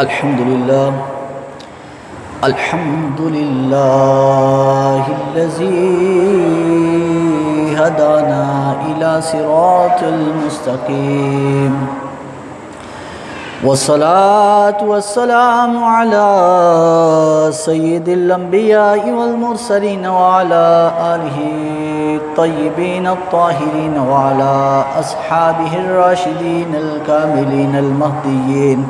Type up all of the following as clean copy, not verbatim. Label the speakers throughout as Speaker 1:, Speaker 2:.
Speaker 1: الحمد لله الذي هدانا إلى صراط المستقيم، والصلاة والسلام على سيد الأنبياء والمرسلين وعلى آله الطيبين الطاهرين وعلى أصحابه الراشدين الكاملين المهديين.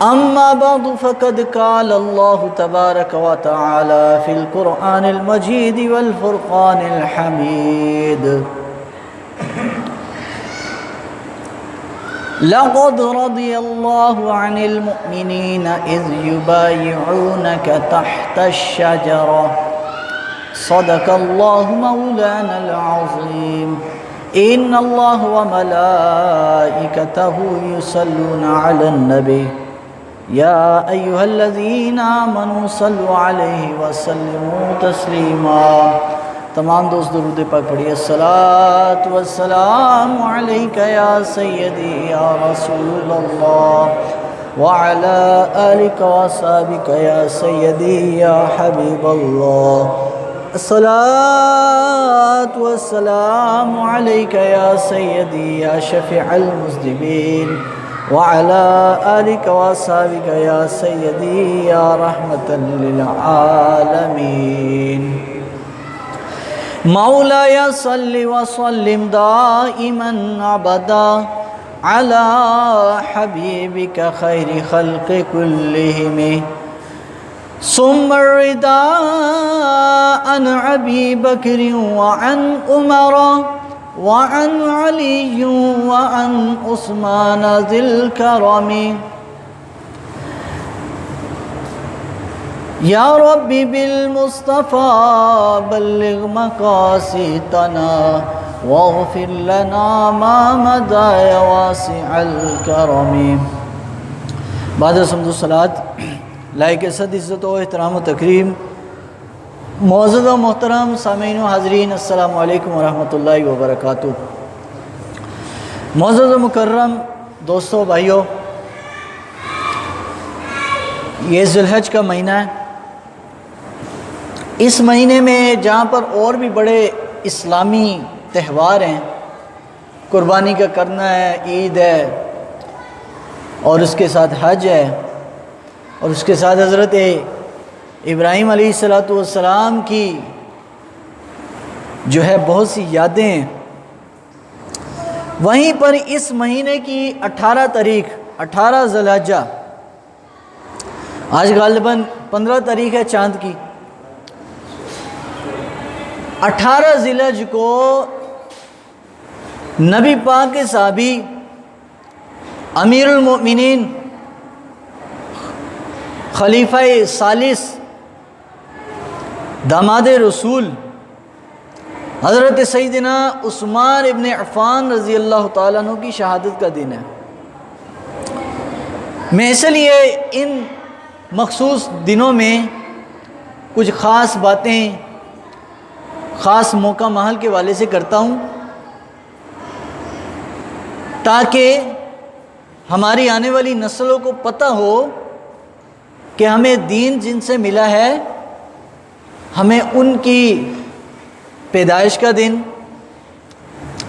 Speaker 1: أما بعد فقد قال الله تبارك وتعالى في القرآن المجيد والفرقان الحميد: لقد رضي الله عن المؤمنين إذ يبايعونك تحت الشجرة صدق الله مولانا العظيم. إن الله وملائكته يصلون على النبي يا أيها الذين آمنوا صلوا عليه وسلموا تسلیما. تمام دوست درود پاک پڑھیے. الصلاۃ والسلام علیک یا سیدی یا رسول اللہ وعلی آلک وصحبک یا سیدی یا حبیب اللہ. الصلاۃ والسلام علیک یا سیدی یا شفیع المذنبین وعلى آلك وصحبك يا سيدي يا رحمة للعالمين. مولاي صل وسلم دائما أبدا على حبيبك خير خلق كلهم، ثم الرضا عن أبي بكر وعن عمر وعن علي وعن عثمان ذي الكرم. يا ربي بالمصطفى بلغ مقاصدنا واغفر لنا ما مضى يا واسع الكرم. بعد حمد الصلاۃ لائق صد عزت و احترام و تکریم، معزز و محترم سامعین و حاضرین، السلام علیکم ورحمۃ اللہ وبرکاتہ. معزز و مکرم دوستو بھائیو، یہ ذی الحج کا مہینہ ہے. اس مہینے میں جہاں پر اور بھی بڑے اسلامی تہوار ہیں، قربانی کا کرنا ہے، عید ہے، اور اس کے ساتھ حج ہے، اور اس کے ساتھ حضرت ابراہیم علیہ السلام کی جو ہے بہت سی یادیں ہیں. وہیں پر اس مہینے کی 18 تاریخ 18 ذی الحجہ، آج غالباً 15 تاریخ ہے چاند کی، 18 ذی الحج کو نبی پاک کے صحابی امیر المؤمنین خلیفہ ثالث داماد رسول حضرت سیدنا عثمان ابن عفان رضی اللہ تعالیٰ عنہ کی شہادت کا دن ہے. میں اس لیے ان مخصوص دنوں میں کچھ خاص باتیں خاص موقع محل کے والے سے کرتا ہوں، تاکہ ہماری آنے والی نسلوں کو پتہ ہو کہ ہمیں دین جن سے ملا ہے، ہمیں ان کی پیدائش کا دن،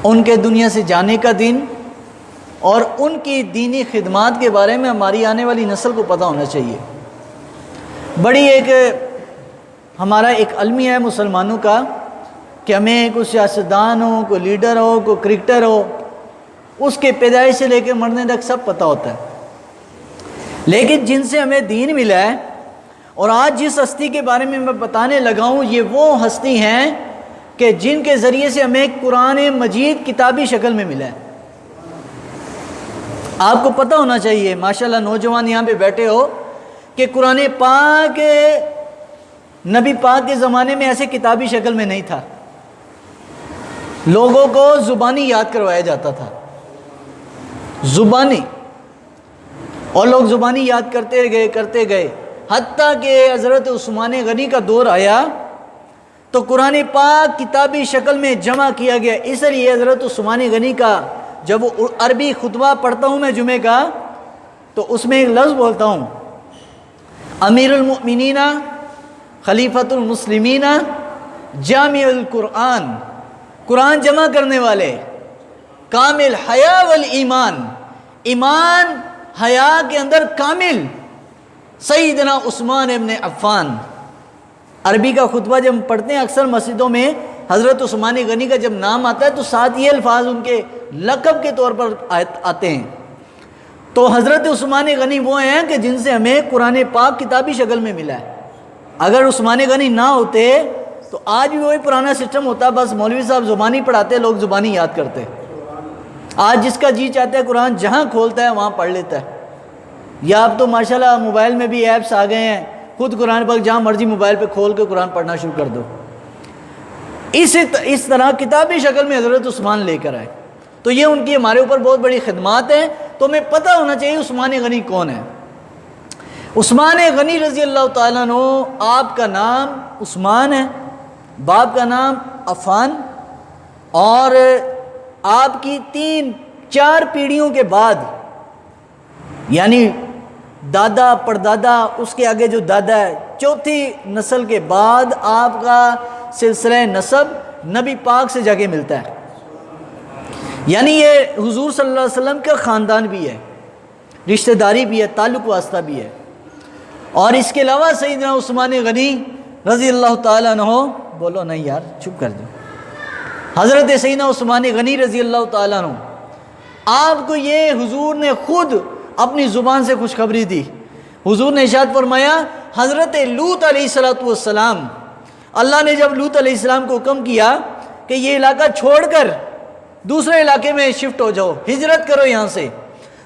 Speaker 1: ان کے دنیا سے جانے کا دن، اور ان کی دینی خدمات کے بارے میں ہماری آنے والی نسل کو پتہ ہونا چاہیے. بڑی ایک ہمارا ایک المیہ ہے مسلمانوں کا کہ ہمیں کوئی سیاستدان ہو، کوئی لیڈر ہو، کوئی کرکٹر ہو، اس کے پیدائش سے لے کے مرنے تک سب پتہ ہوتا ہے. لیکن جن سے ہمیں دین ملا ہے، اور آج جس ہستی کے بارے میں بتانے لگا ہوں، یہ وہ ہستی ہیں کہ جن کے ذریعے سے ہمیں قرآن مجید کتابی شکل میں ملا ہے. آپ کو پتہ ہونا چاہیے، ماشاءاللہ نوجوان یہاں پہ بیٹھے ہو، کہ قرآن پاک نبی پاک کے زمانے میں ایسے کتابی شکل میں نہیں تھا. لوگوں کو زبانی یاد کروایا جاتا تھا، زبانی، اور لوگ زبانی یاد کرتے گئے حتیٰ کہ حضرت عثمان غنی کا دور آیا تو قرآن پاک کتابی شکل میں جمع کیا گیا. اس لیے حضرت عثمان غنی کا جب عربی خطبہ پڑھتا ہوں میں جمعے کا، تو اس میں ایک لفظ بولتا ہوں، امیر المؤمنین خلیفۃ المسلمین جامع القرآن، قرآن جمع کرنے والے، کامل حیا والایمان، ایمان حیا کے اندر کامل، سیدنا عثمان ابن عفان۔ عربی کا خطبہ جب ہم پڑھتے ہیں اکثر مسجدوں میں حضرت عثمان غنی کا جب نام آتا ہے تو ساتھ یہ الفاظ ان کے لقب کے طور پر آتے ہیں۔ تو حضرت عثمان غنی وہ ہیں کہ جن سے ہمیں قرآن پاک کتابی شکل میں ملا ہے۔ اگر عثمان غنی نہ ہوتے تو آج بھی وہی پرانا سسٹم ہوتا، بس مولوی صاحب زبانی پڑھاتے، لوگ زبانی یاد کرتے۔ آج جس کا جی چاہتا ہے قرآن جہاں کھولتا ہے وہاں پڑھ لیتا ہے، یا اب تو ماشاءاللہ موبائل میں بھی ایپس آ گئے ہیں، خود قرآن پاک جہاں مرضی موبائل پہ کھول کے قرآن پڑھنا شروع کر دو۔ اس طرح کتابی شکل میں حضرت عثمان لے کر آئے، تو یہ ان کی ہمارے اوپر بہت بڑی خدمات ہیں۔ تو ہمیں پتہ ہونا چاہیے عثمان غنی کون ہے۔ عثمان غنی رضی اللہ تعالیٰ عنہ، آپ کا نام عثمان ہے، باپ کا نام عفان، اور آپ کی 3-4 پیڑھیوں کے بعد، یعنی دادا پردادا اس کے آگے جو دادا ہے، 4تھی نسل کے بعد آپ کا سلسلہ نسب نبی پاک سے جا کے ملتا ہے، یعنی یہ حضور صلی اللہ علیہ وسلم کا خاندان بھی ہے، رشتہ داری بھی ہے، تعلق واسطہ بھی ہے۔ اور اس کے علاوہ سیدنا عثمان غنی رضی اللہ تعالیٰ عنہ، بولو نہیں یار چپ کر دو، حضرت سیدنا عثمان غنی رضی اللہ تعالیٰ عنہ، آپ کو یہ حضور نے خود اپنی زبان سے خوشخبری دی۔ حضور نے ارشاد فرمایا، حضرت لوط علیہ السلام، اللہ نے جب لوط علیہ السلام کو حکم کیا کہ یہ علاقہ چھوڑ کر دوسرے علاقے میں شفٹ ہو جاؤ، ہجرت کرو یہاں سے،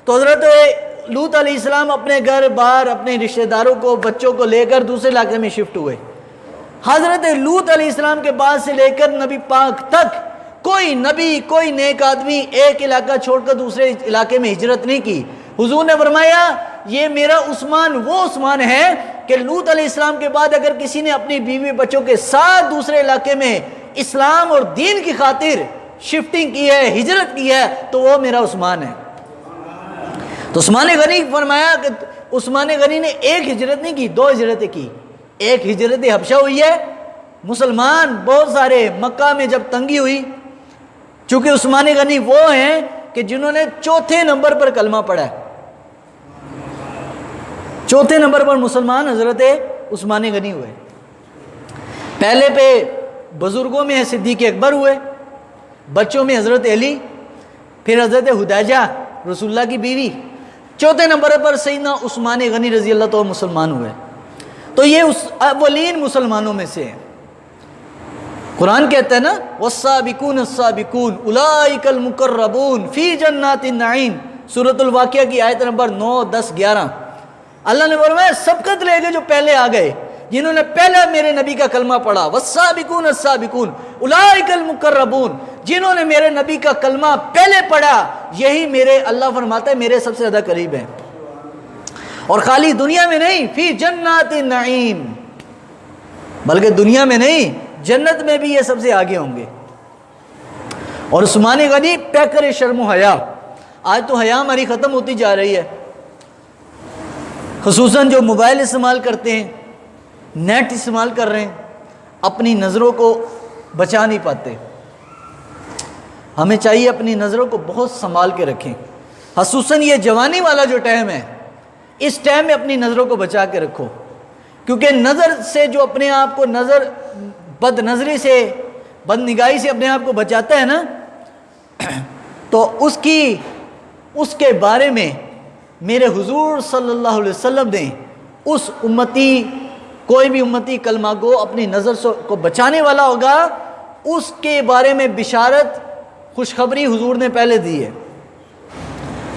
Speaker 1: تو حضرت لوط علیہ السلام اپنے گھر بار، اپنے رشتہ داروں کو، بچوں کو لے کر دوسرے علاقے میں شفٹ ہوئے۔ حضرت لوط علیہ السلام کے بعد سے لے کر نبی پاک تک کوئی نبی، کوئی نیک آدمی ایک علاقہ چھوڑ کر دوسرے علاقے میں ہجرت نہیں کی۔ حضور نے فرمایا یہ میرا عثمان وہ عثمان ہے کہ لوط علیہ السلام کے بعد اگر کسی نے اپنی بیوی بچوں کے ساتھ دوسرے علاقے میں اسلام اور دین کی خاطر شفٹنگ کی ہے، ہجرت کی ہے، تو وہ میرا عثمان ہے۔ تو عثمان غنی فرمایا کہ عثمان غنی نے ایک ہجرت نہیں کی، 2 ہجرتیں کی۔ ایک ہجرت حبشہ ہوئی ہے، مسلمان بہت سارے مکہ میں جب تنگی ہوئی، چونکہ عثمان غنی وہ ہیں کہ جنہوں نے 4تھے نمبر پر کلمہ پڑھا ہے، 4تھے نمبر پر مسلمان حضرت عثمان غنی ہوئے۔ پہلے پہ بزرگوں میں صدیق اکبر ہوئے، بچوں میں حضرت علی، پھر حضرت حدیجہ رسول اللہ کی بیوی، 4تھے نمبر پر سیدنا عثمان غنی رضی اللہ تعالیٰ مسلمان ہوئے۔ تو یہ اس اولین مسلمانوں میں سے ہیں۔ قرآن کہتا ہے نا، والسابقون السابقون اولئک المقربون فی جنات النعیم، سورۃ الواقعہ کی آیت نمبر 9، 10، 11۔ اللہ نے فرمایا سبقت لے گئے جو پہلے آ گئے، جنہوں نے پہلے میرے نبی کا کلمہ پڑھا، والسابقون السابقون اولئک المقربون، جنہوں نے میرے نبی کا کلمہ پہلے پڑھا یہی میرے، اللہ فرماتا ہے میرے سب سے زیادہ قریب ہیں۔ اور خالی دنیا میں نہیں، فی جنات النعیم، بلکہ دنیا میں نہیں، جنت میں بھی یہ سب سے آگے ہوں گے۔ اور عثمان غنی پیکر شرم و حیا، آج تو حیا ہماری ختم ہوتی جا رہی ہے، خصوصاً جو موبائل استعمال کرتے ہیں، نیٹ استعمال کر رہے ہیں، اپنی نظروں کو بچا نہیں پاتے۔ ہمیں چاہیے اپنی نظروں کو بہت سنبھال کے رکھیں، خصوصاً یہ جوانی والا جو ٹائم ہے، اس ٹائم میں اپنی نظروں کو بچا کے رکھو، کیونکہ نظر سے جو اپنے آپ کو بد نظری سے، بد نگاہی سے اپنے آپ کو بچاتا ہے نا، تو اس کے بارے میں میرے حضور صلی اللہ علیہ وسلم نے اس امتی، کوئی بھی امتی کلمہ گو اپنی نظر کو بچانے والا ہوگا، اس کے بارے میں بشارت، خوشخبری حضور نے پہلے دی ہے۔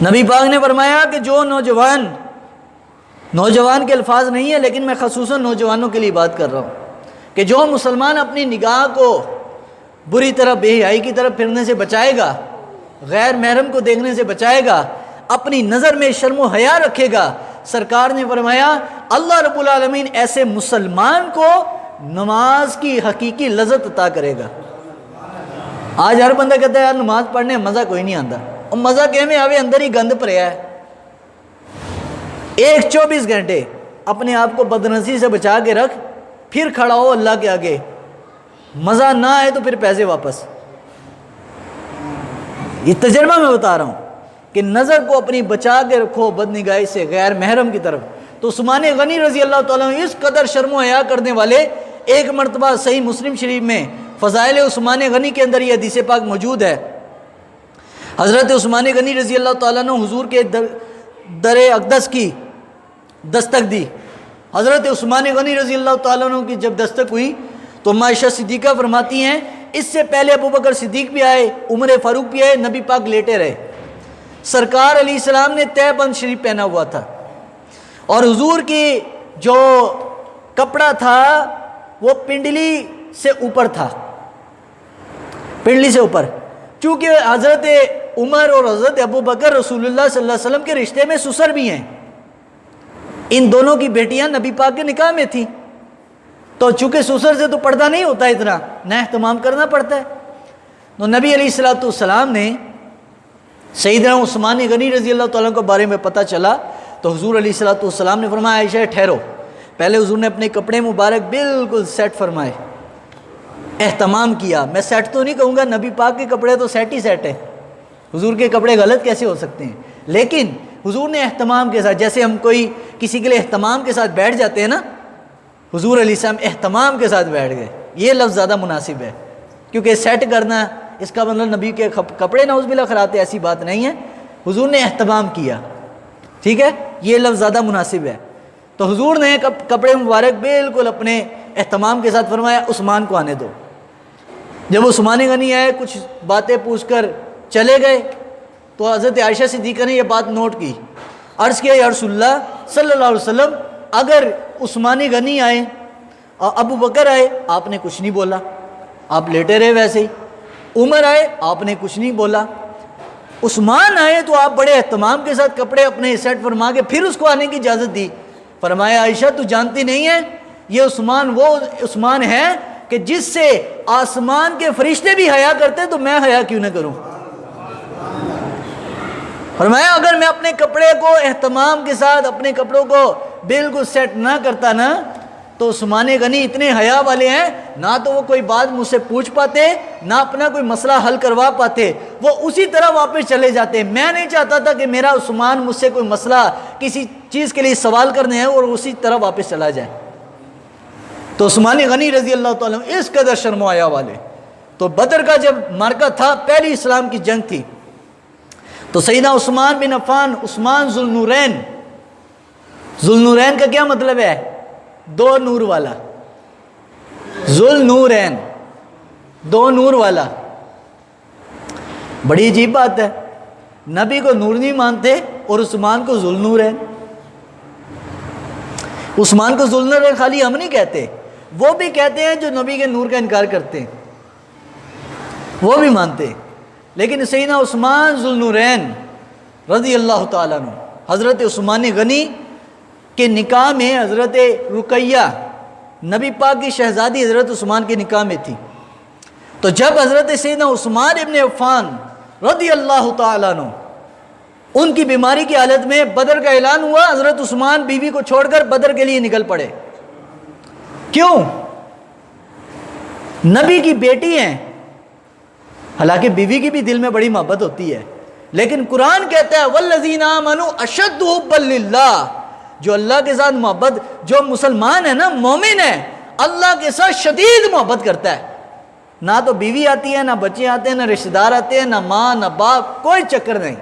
Speaker 1: نبی پاک نے فرمایا کہ جو نوجوان کے الفاظ نہیں ہے، لیکن میں خصوصاً نوجوانوں کے لیے بات کر رہا ہوں، کہ جو مسلمان اپنی نگاہ کو بری طرح بے حیائی کی طرف پھرنے سے بچائے گا، غیر محرم کو دیکھنے سے بچائے گا، اپنی نظر میں شرم و حیا رکھے گا، سرکار نے فرمایا اللہ رب العالمین ایسے مسلمان کو نماز کی حقیقی لذت عطا کرے گا۔ آج ہر بندہ کہتا ہے یار نماز پڑھنے مزہ کوئی نہیں آتا، اور مزہ کہ میں آوے اندر ہی گند پریا ہے، ایک 24 گھنٹے اپنے آپ کو بدنصیبی سے بچا کے رکھ، پھر کھڑا ہو اللہ کے آگے، مزہ نہ آئے تو پھر پیسے واپس۔ یہ تجربہ میں بتا رہا ہوں کہ نظر کو اپنی بچا کے رکھو بد نگاہی سے غیر محرم کی طرف۔ تو عثمان غنی رضی اللہ تعالیٰ عنہ اس قدر شرم و حیا کرنے والے، ایک مرتبہ صحیح مسلم شریف میں فضائل عثمان غنی کے اندر یہ حدیث پاک موجود ہے۔ حضرت عثمان غنی رضی اللہ تعالیٰ عنہ حضور کے در اقدس کی دستک دی۔ حضرت عثمان غنی رضی اللہ تعالیٰ عنہ کی جب دستک ہوئی تو عائشہ صدیقہ فرماتی ہیں اس سے پہلے ابو بکر صدیق بھی آئے، عمر فاروق بھی آئے، نبی پاک لیٹے رہے۔ سرکار علیہ السلام نے تہ بند شریف پہنا ہوا تھا اور حضور کی جو کپڑا تھا وہ پنڈلی سے اوپر تھا، پنڈلی سے اوپر، چونکہ حضرت عمر اور حضرت ابو بکر رسول اللہ صلی اللہ علیہ وسلم کے رشتے میں سسر بھی ہیں، ان دونوں کی بیٹیاں نبی پاک کے نکاح میں تھیں، تو چونکہ سسر سے تو پردہ نہیں ہوتا اتنا، نہ اہتمام کرنا پڑتا ہے۔ تو نبی علیہ السلام نے سیدنا عثمان غنی رضی اللہ تعالیٰ کے بارے میں پتہ چلا تو حضور علیہ السلام نے فرمایا عائشہ ٹھہرو۔ پہلے حضور نے اپنے کپڑے مبارک بالکل سیٹ فرمائے، اہتمام کیا۔ میں سیٹ تو نہیں کہوں گا، نبی پاک کے کپڑے تو سیٹ ہی سیٹ ہے، حضور کے کپڑے غلط کیسے ہو سکتے ہیں؟ لیکن حضور نے اہتمام کے ساتھ، جیسے ہم کوئی کسی کے لیے اہتمام کے ساتھ بیٹھ جاتے ہیں نا، حضور علیہ السلام اہتمام کے ساتھ بیٹھ گئے۔ یہ لفظ زیادہ مناسب ہے، کیونکہ سیٹ کرنا اس کا مطلب نبی کے کپڑے نعوذ باللہ خراتے، ایسی بات نہیں ہے، حضور نے اہتمام کیا، ٹھیک ہے، یہ لفظ زیادہ مناسب ہے۔ تو حضور نے کپڑے مبارک بالکل اپنے اہتمام کے ساتھ فرمایا عثمان کو آنے دو۔ جب عثمان غنی آئے کچھ باتیں پوچھ کر چلے گئے تو حضرت عائشہ صدیقہ نے یہ بات نوٹ کی، عرض کیا یا رسول اللہ صلی اللہ علیہ وسلم اگر عثمان غنی آئے اور ابو بکر آئے آپ نے کچھ نہیں بولا، آپ لیٹے رہے ویسے ہی، عمر آئے آپ نے کچھ نہیں بولا، عثمان آئے تو آپ بڑے اہتمام کے ساتھ کپڑے اپنے سیٹ فرما کے پھر اس کو آنے کی اجازت دی۔ فرمایا عائشہ تو جانتی نہیں ہے یہ عثمان وہ عثمان ہے کہ جس سے آسمان کے فرشتے بھی حیا کرتے تو میں حیا کیوں نہ کروں۔ فرمایا اگر میں اپنے کپڑے کو اہتمام کے ساتھ اپنے کپڑوں کو بالکل سیٹ نہ کرتا نا تو عثمان غنی اتنے حیا والے ہیں، نہ تو وہ کوئی بات مجھ سے پوچھ پاتے، نہ اپنا کوئی مسئلہ حل کروا پاتے، وہ اسی طرح واپس چلے جاتے۔ میں نہیں چاہتا تھا کہ میرا عثمان مجھ سے کوئی مسئلہ کسی چیز کے لیے سوال کرنے ہے اور اسی طرح واپس چلا جائے۔ تو عثمان غنی رضی اللہ تعالیٰ اس قدر شرم و حیا والے۔ تو بدر کا جب معرکہ تھا، پہلی اسلام کی جنگ تھی، تو سیدنا عثمان بن عفان، عثمان ذوالنورین، ذوالنورین کا کیا مطلب ہے؟ دو نور والا، ذوالنورین، دو نور والا۔ بڑی عجیب بات ہے، نبی کو نور نہیں مانتے اور عثمان کو ذوالنورین۔ عثمان کو ذوالنورین خالی ہم نہیں کہتے، وہ بھی کہتے ہیں جو نبی کے نور کا انکار کرتے ہیں، وہ بھی مانتے ہیں۔ لیکن سیدنا عثمان ذوالنورین رضی اللہ تعالیٰ عنہ، حضرت عثمان غنی کے نکاح میں حضرت رقیہ نبی پاک کی شہزادی حضرت عثمان کے نکاح میں تھی۔ تو جب حضرت سیدنا عثمان ابن عفان رضی اللہ تعالیٰ عنہ ان کی بیماری کی حالت میں بدر کا اعلان ہوا، حضرت عثمان بیوی کو چھوڑ کر بدر کے لیے نکل پڑے۔ کیوں؟ نبی کی بیٹی ہیں، حالانکہ بیوی کی بھی دل میں بڑی محبت ہوتی ہے، لیکن قرآن کہتا ہے والذین آمنوا اشد حبا للہ، جو اللہ کے ساتھ محبت، جو مسلمان ہے نا، مومن ہے، اللہ کے ساتھ شدید محبت کرتا ہے۔ نہ تو بیوی آتی ہے، نہ بچے آتے ہیں، نہ رشتہ دار آتے ہیں، نہ ماں نہ باپ، کوئی چکر نہیں،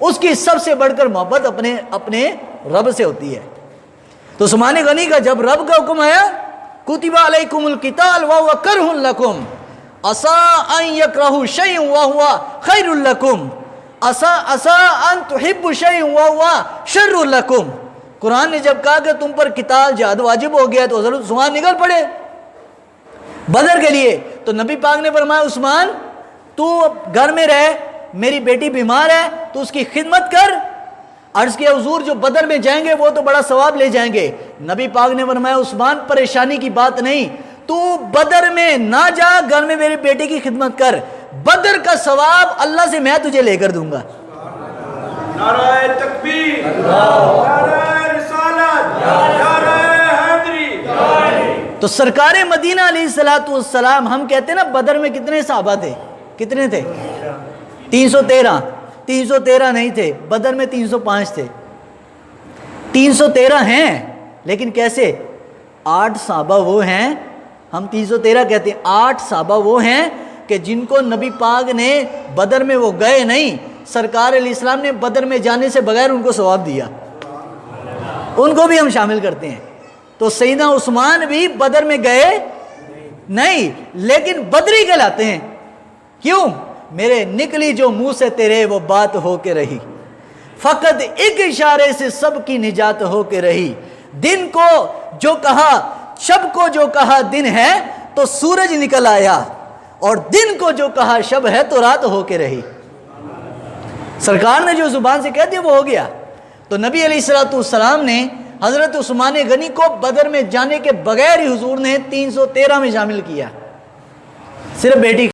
Speaker 1: اس کی سب سے بڑھ کر محبت اپنے رب سے ہوتی ہے۔ تو عثمان غنی کا جب رب کا حکم آیا کتب علیکم القتال وہو کرہ لکم عسیٰ ان یکرہوا شیئا وہو خیر لکم عسیٰ ان تحبوا شیئا وہو شر لکم۔ قرآن نے جب کہا کہ تم پر قتال جہاد واجب ہو گیا تو حضرت عثمان نکل پڑے بدر کے لیے۔ تو نبی پاک نے فرمایا عثمان تو گھر میں رہ، میری بیٹی بیمار ہے تو اس کی خدمت کر۔ عرض کیا حضور جو بدر میں جائیں گے وہ تو بڑا ثواب لے جائیں گے۔ نبی پاک نے فرمایا عثمان پریشانی کی بات نہیں، تو بدر میں نہ جا، گھر میں میری بیٹی کی خدمت کر، بدر کا ثواب اللہ سے میں تجھے لے کر دوں گا۔
Speaker 2: نعرہ تکبیر، نعرہ
Speaker 1: تو سرکار مدینہ علیہ السلام، ہم کہتے ہیں نا بدر میں کتنے صحابہ تھے؟ کتنے تھے؟ 313۔ 313 نہیں تھے، بدر میں 305 تھے۔ 313 ہیں لیکن کیسے؟ 8 صحابہ وہ ہیں، ہم 313 کہتے ہیں، 8 صحابہ وہ ہیں کہ جن کو نبی پاک نے بدر میں وہ گئے نہیں، سرکار علیہ السلام نے بدر میں جانے سے بغیر ان کو ثواب دیا، ان کو بھی ہم شامل کرتے ہیں۔ تو سیدنا عثمان بھی بدر میں گئے نہیں لیکن بدری کہلاتے ہیں۔ کیوں؟ میرے نکلی جو منہ سے تیرے وہ بات ہو کے رہی، فقط ایک اشارے سے سب کی نجات ہو کے رہی، دن کو جو کہا شب کو جو کہا دن ہے تو سورج نکل آیا، اور دن کو جو کہا شب ہے تو رات ہو کے رہی۔ سرکار نے جو زبان سے کہہ دیا وہ ہو گیا۔ تو نبی علیہ السلام نے حضرت عثمان غنی کو بدر میں جانے کے بغیر ہی حضور نے 313 میں شامل کیا، صرف بیٹی